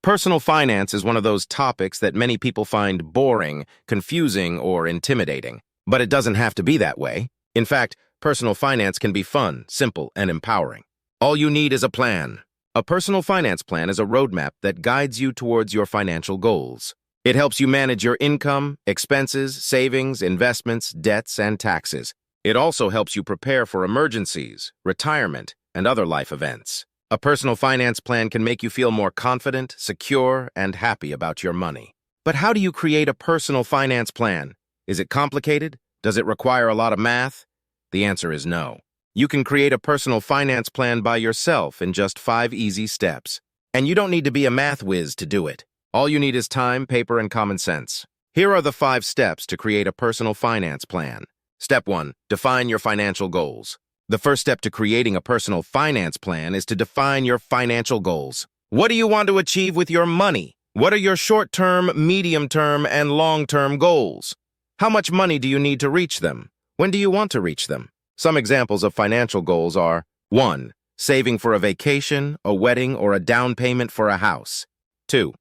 Personal finance is one of those topics that many people find boring, confusing, or intimidating. But it doesn't have to be that way. In fact, personal finance can be fun, simple, and empowering. All you need is a plan. A personal finance plan is a roadmap that guides you towards your financial goals. It helps you manage your income, expenses, savings, investments, debts, and taxes. It also helps you prepare for emergencies, retirement, and other life events. A personal finance plan can make you feel more confident, secure, and happy about your money. But how do you create a personal finance plan? Is it complicated? Does it require a lot of math? The answer is no. You can create a personal finance plan by yourself in just 5 easy steps. And you don't need to be a math whiz to do it. All you need is time, paper, and common sense. Here are the 5 steps to create a personal finance plan. Step 1. Define your financial goals. The first step to creating a personal finance plan is to define your financial goals. What do you want to achieve with your money? What are your short-term, medium-term, and long-term goals? How much money do you need to reach them? When do you want to reach them? Some examples of financial goals are 1. Saving for a vacation, a wedding, or a down payment for a house. 2.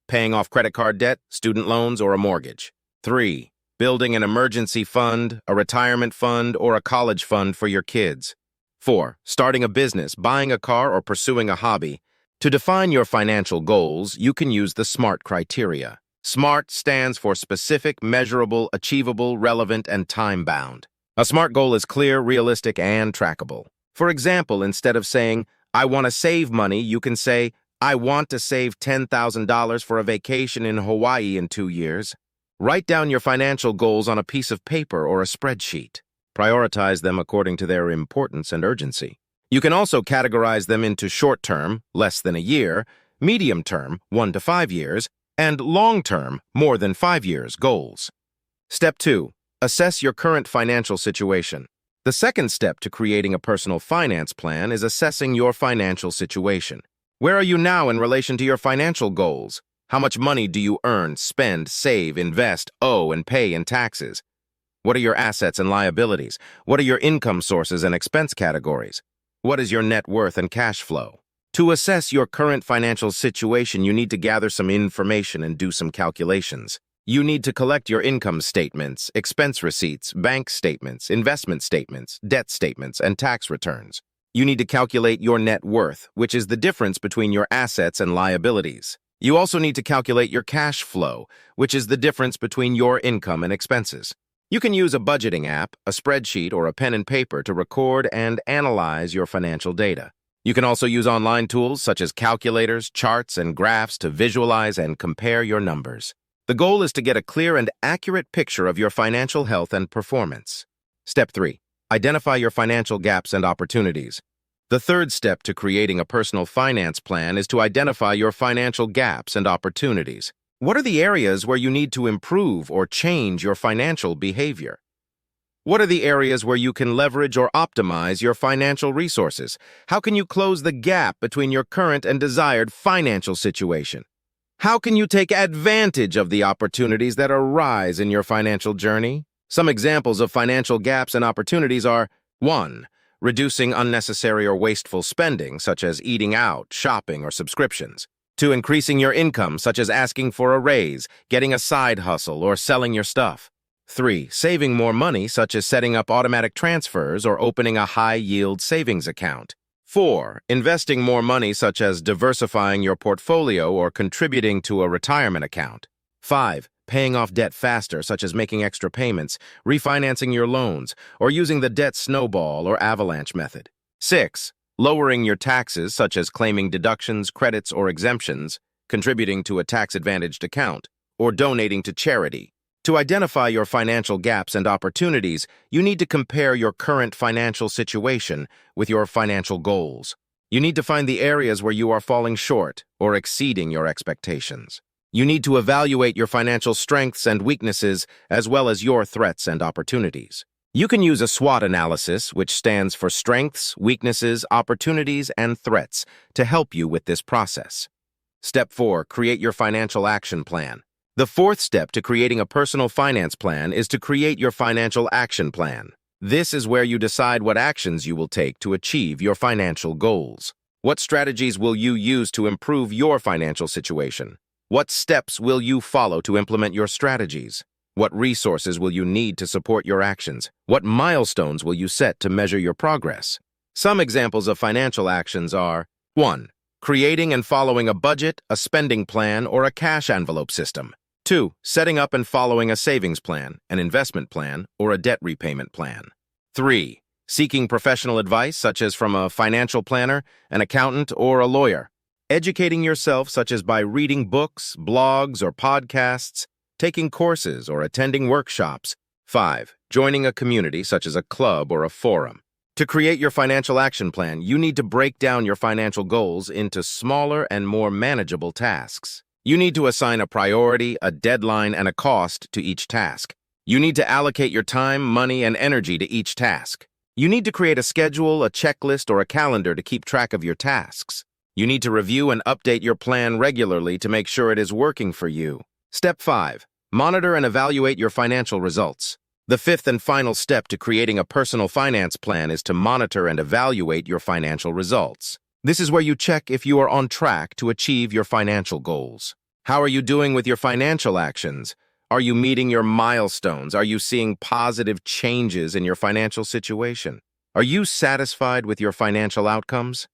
Paying off credit card debt, student loans, or a mortgage. 3. Building an emergency fund, a retirement fund, or a college fund for your kids. 4. Starting a business, buying a car, or pursuing a hobby. To define your financial goals, you can use the SMART criteria. SMART stands for specific, measurable, achievable, relevant, and time-bound. A SMART goal is clear, realistic, and trackable. For example, instead of saying, "I want to save money," you can say, "I want to save $10,000 for a vacation in Hawaii in 2 years." Write down your financial goals on a piece of paper or a spreadsheet. Prioritize them according to their importance and urgency. You can also categorize them into short-term, less than a year, medium-term, 1 to 5 years, and long-term, more than 5 years, goals. Step 2. Assess your current financial situation. The second step to creating a personal finance plan is assessing your financial situation. Where are you now in relation to your financial goals? How much money do you earn, spend, save, invest, owe, and pay in taxes? What are your assets and liabilities? What are your income sources and expense categories? What is your net worth and cash flow? To assess your current financial situation, you need to gather some information and do some calculations. You need to collect your income statements, expense receipts, bank statements, investment statements, debt statements, and tax returns. You need to calculate your net worth, which is the difference between your assets and liabilities. You also need to calculate your cash flow, which is the difference between your income and expenses. You can use a budgeting app, a spreadsheet, or a pen and paper to record and analyze your financial data. You can also use online tools such as calculators, charts, and graphs to visualize and compare your numbers. The goal is to get a clear and accurate picture of your financial health and performance. Step 3. Identify your financial gaps and opportunities. The third step to creating a personal finance plan is to identify your financial gaps and opportunities. What are the areas where you need to improve or change your financial behavior? What are the areas where you can leverage or optimize your financial resources? How can you close the gap between your current and desired financial situation? How can you take advantage of the opportunities that arise in your financial journey? Some examples of financial gaps and opportunities are 1. Reducing unnecessary or wasteful spending, such as eating out, shopping, or subscriptions. 2. Increasing your income, such as asking for a raise, getting a side hustle, or selling your stuff. 3. Saving more money, such as setting up automatic transfers or opening a high-yield savings account. 4. Investing more money, such as diversifying your portfolio or contributing to a retirement account. 5. Paying off debt faster, such as making extra payments, refinancing your loans, or using the debt snowball or avalanche method. 6. Lowering your taxes, such as claiming deductions, credits, or exemptions, contributing to a tax-advantaged account, or donating to charity. To identify your financial gaps and opportunities, you need to compare your current financial situation with your financial goals. You need to find the areas where you are falling short or exceeding your expectations. You need to evaluate your financial strengths and weaknesses, as well as your threats and opportunities. You can use a SWOT analysis, which stands for strengths, weaknesses, opportunities, and threats, to help you with this process. Step 4. Create your financial action plan. The fourth step to creating a personal finance plan is to create your financial action plan. This is where you decide what actions you will take to achieve your financial goals. What strategies will you use to improve your financial situation? What steps will you follow to implement your strategies? What resources will you need to support your actions? What milestones will you set to measure your progress? Some examples of financial actions are 1. Creating and following a budget, a spending plan, or a cash envelope system. 2. Setting up and following a savings plan, an investment plan, or a debt repayment plan. 3. Seeking professional advice, such as from a financial planner, an accountant, or a lawyer. Educating yourself, such as by reading books, blogs, or podcasts, taking courses, or attending workshops. 5. Joining a community, such as a club or a forum. To create your financial action plan, you need to break down your financial goals into smaller and more manageable tasks. You need to assign a priority, a deadline, and a cost to each task. You need to allocate your time, money, and energy to each task. You need to create a schedule, a checklist, or a calendar to keep track of your tasks. You need to review and update your plan regularly to make sure it is working for you. Step 5. Monitor and evaluate your financial results. The fifth and final step to creating a personal finance plan is to monitor and evaluate your financial results. This is where you check if you are on track to achieve your financial goals. How are you doing with your financial actions? Are you meeting your milestones? Are you seeing positive changes in your financial situation? Are you satisfied with your financial outcomes?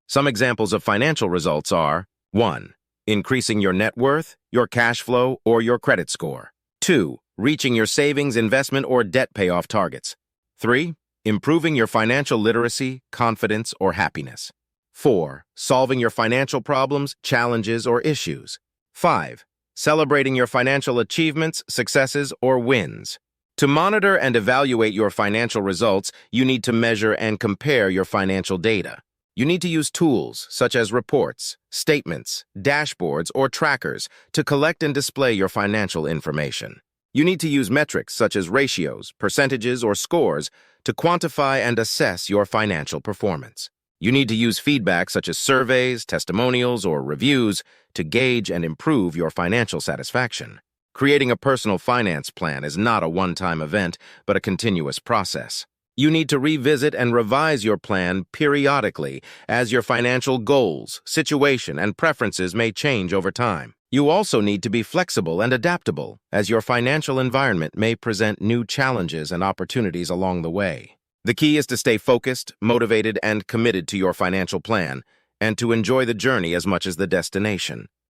Some examples of financial results are 1. Increasing your net worth, your cash flow, or your credit score. 2. Reaching your savings, investment, or debt payoff targets. 3. Improving your financial literacy, confidence, or happiness. 4. Solving your financial problems, challenges, or issues. 5. Celebrating your financial achievements, successes, or wins. To monitor and evaluate your financial results, you need to measure and compare your financial data. You need to use tools such as reports, statements, dashboards, or trackers to collect and display your financial information. You need to use metrics such as ratios, percentages, or scores to quantify and assess your financial performance. You need to use feedback such as surveys, testimonials, or reviews to gauge and improve your financial satisfaction. Creating a personal finance plan is not a one-time event, but a continuous process. You need to revisit and revise your plan periodically as your financial goals, situation, and preferences may change over time. You also need to be flexible and adaptable as your financial environment may present new challenges and opportunities along the way. The key is to stay focused, motivated, and committed to your financial plan, and to enjoy the journey as much as the destination.